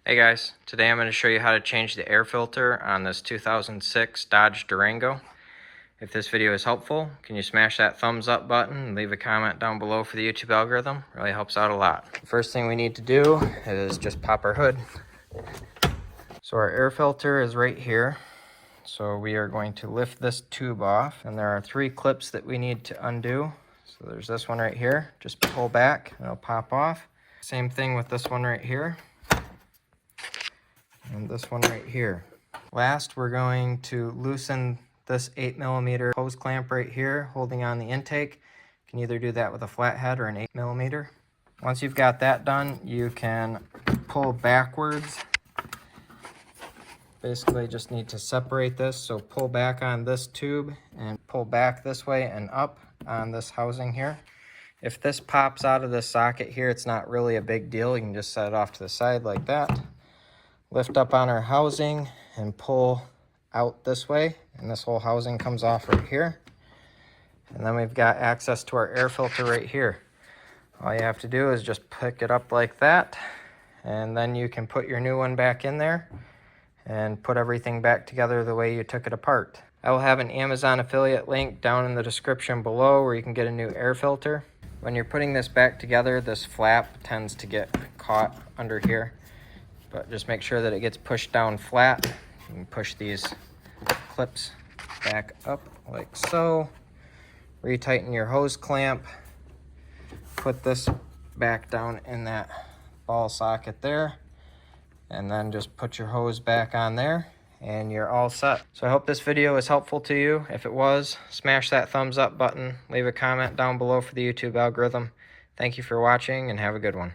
Hey guys, today I'm going to show you how to change the air filter on this 2006 Dodge Durango. If this video is helpful, can you smash that thumbs up button and leave a comment down below for the YouTube algorithm? It really helps out a lot. The first thing we need to do is just pop our hood. So our air filter is right here. So we are going to lift this tube off, and there are 3 clips that we need to undo. So there's this one right here. Just pull back and it'll pop off. Same thing with this one right here. And this one right here. Last, we're going to loosen this 8mm hose clamp right here, holding on the intake. You can either do that with a flathead or an 8mm. Once you've got that done, you can pull backwards. Basically, just need to separate this. So pull back on this tube and pull back this way and up on this housing here. If this pops out of this socket here, it's not really a big deal. You can just set it off to the side like that. Lift up on our housing and pull out this way, and this whole housing comes off right here. And then we've got access to our air filter right here. All you have to do is just pick it up like that, and then you can put your new one back in there and put everything back together the way you took it apart. I will have an Amazon affiliate link down in the description below where you can get a new air filter. When you're putting this back together, this flap tends to get caught under here. But just make sure that it gets pushed down flat. You can push these clips back up like so. Retighten your hose clamp. Put this back down in that ball socket there. And then just put your hose back on there and you're all set. So I hope this video is helpful to you. If it was, smash that thumbs up button. Leave a comment down below for the YouTube algorithm. Thank you for watching and have a good one.